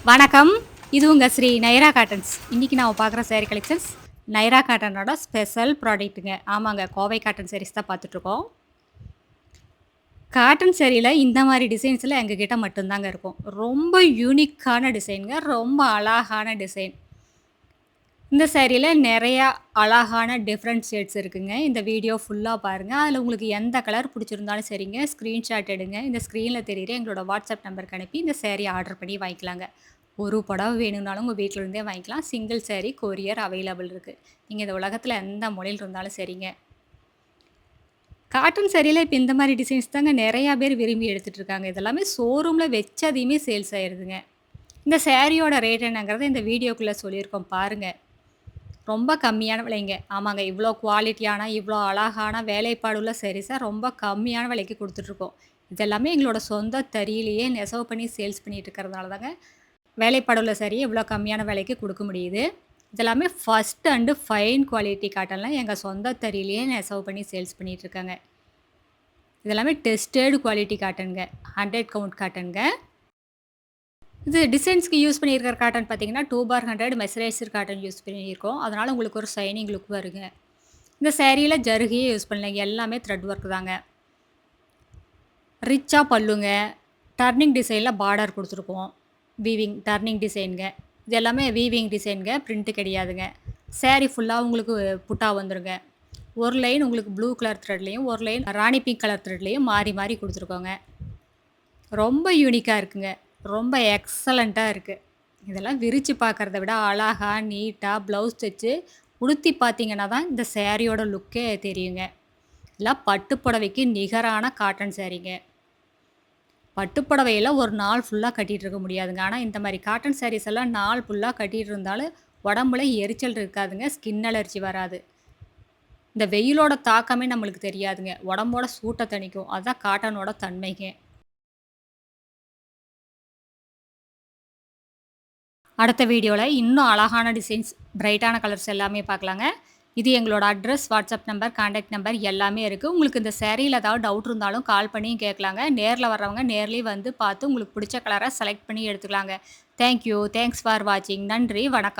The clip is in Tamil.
வணக்கம். இது உங்க ஸ்ரீ நைரா காட்டன்ஸ். இன்னைக்கு நாம பார்க்குற சாரி கலெக்ஷன்ஸ் நைரா காட்டனோட ஸ்பெஷல் ப்ராடக்ட்டுங்க. ஆமாங்க. கோவை காட்டன் சாரீஸ் தான் பார்த்துட்ருக்கோம். காட்டன் சாரியில இந்த மாரி டிசைன்ஸ்ல எங்ககிட்ட மட்டும் தாங்க இருக்கும். ரொம்ப யூனிக்கான டிசைன்ங்க. ரொம்ப அழகான டிசைன். இந்த சாரியில நெறையா அழகான டிஃப்ரெண்ட் ஷேட்ஸ் இருக்குங்க. இந்த வீடியோ ஃபுல்லா பாருங்க. அதில உங்களுக்கு எந்த கலர் பிடிச்சிருந்தாலும் சரிங்க, ஸ்க்ரீன்ஷாட் எடுங்க. இந்த ஸ்க்ரீன்ல தெரியிற எங்களோட வாட்ஸ்அப் நம்பருக்கு அனுப்பி இந்த சாரிய ஆர்டர் பண்ணி வாங்கிக்கலாங்க. ஒரு புடவ வேணும்னாலும் உங்க வீட்ல இருந்தே வாங்கிக்கலாம். சிங்கிள் சாரி கொரியர் அவைலபிள் இருக்கு. நீங்க இந்த உலகத்தில எந்த மூலையில இருந்தாலும் சரிங்க. காட்டன் சாரியில இப்ப இந்த மாரி டிசைன்ஸ் தாங்க நெறையா பேர் விரும்பி எடுத்துட்டு இருக்காங்க. இதெல்லாமே ஷோரூம்ல வச்சதையுமே சேல்ஸ் ஆயிருதுங்க. இந்த சாரியோட ரேட் என்னங்கிறத இந்த வீடியோக்குள்ள சொல்லியிருக்கோம் பாருங்க. ரொம்ப கம்மியான விலைங்க. ஆமாங்க. இவ்ளோ குவாலிட்டியான, இவ்ளோ அழகான வேலைப்பாடுள்ள சாரீஸ ரொம்ப கம்மியான விலைக்கு குடுத்துட்டுருக்கோம். இது எல்லாமே எங்களோட சொந்த தறியிலேயே நெசவு பண்ணி சேல்ஸ் பண்ணிட்டு இருக்கிறதுனால தாங்க, வேலைப்பாடுள்ள சாரிய இவ்ளோ கம்மியான விலைக்கு குடுக்க முடியுது. இதெல்லாமே ஃபர்ஸ்ட் அண்ட் ஃபைன் குவாலிட்டி காட்டன்ல எங்க சொந்த தறியிலேயே நெசவு பண்ணி சேல்ஸ் பண்ணிட்டு இருக்காங்க. இதெல்லாமே டெஸ்டட் குவாலிட்டி காட்டன்ங்க. 100 கவுண்ட் காட்டன்ங்க. இது டிசைன்ஸ்க்கு யூஸ் பண்ணியிருக்கிற காட்டன் பார்த்தீங்கன்னா, 2/100 மெர்சரைஸ்டு காட்டன் யூஸ் பண்ணியிருக்கோம். அதனால உங்களுக்கு ஒரு ஷைனிங் லுக் வருங்க. இந்த சாரியில ஜருகையே யூஸ் பண்ணலைங்க. எல்லாமே த்ரெட் ஒர்க் தாங்க. ரிச்சா பல்லுங்க. டர்னிங் டிசைன்ல பார்டர் குடுத்துருக்கோம். வீவிங் டர்னிங் டிசைன்ங்க. இது எல்லாமே வீவிங் டிசைன்ங்க. பிரிண்ட் கிடையாதுங்க. சாரி ஃபுல்லா உங்களுக்கு புட்டா வந்துருங்க. ஒரு லைன் உங்களுக்கு ப்ளூ கலர் த்ரெட்லயும், ஒரு லைன் ராணி பிங்க் கலர் த்ரெட்லயும் மாறி மாறி குடுத்துருக்கோங்க. ரொம்ப யூனிக்கா இருக்குங்க. ரொம்ப எக்ஸலன்ட்டா இருக்கு. இதெல்லாம் விரிச்சு பார்க்கறத விட அழகா, நீட்டா ப்ளவுஸ் தச்சு உடுத்தி பார்த்தீங்கன்னா தான் இந்த சாரியோட லுக்கே தெரியுங்க. இதெல்லாம் பட்டு புடவைக்கு நிகரான காட்டன் சாரீங்க. பட்டு புடவையில ஒரு நாள் ஃபுல்லா கட்டிட்டு இருக்க முடியாதுங்க. ஆனா இந்த மாரி காட்டன் சாரீஸ் எல்லாம் நாள் ஃபுல்லா கட்டிட்டு இருந்தாலும் உடம்புல எரிச்சல் இருக்காதுங்க. ஸ்கின் அலர்ஜி வராது. இந்த வெயிலோட தாக்கமே நம்மளுக்கு தெரியாதுங்க. உடம்போட சூட்ட தணிக்கும். அதான் காட்டனோட தன்மைங்க. அடுத்த வீடியோல இன்னும் அழகான டிசைன்ஸ், பிரைட்டான கலர்ஸ் எல்லாமே பார்க்கலாங்க. இது எங்களோட address, WhatsApp number, contact number எல்லாமே இருக்கு. உங்களுக்கு இந்த சாரீல ஏதாவது டவுட் இருந்தாலும் கால் பண்ணியும் கேட்கலாங்க. நேர்ல வர்றவங்க நேர்லயே வந்து பார்த்து உங்களுக்கு பிடிச்ச கலர செலக்ட் பண்ணி எடுத்துக்கலாங்க. Thank you. தேங்க்ஸ் ஃபார் வாட்சிங். நன்றி. வணக்கம்.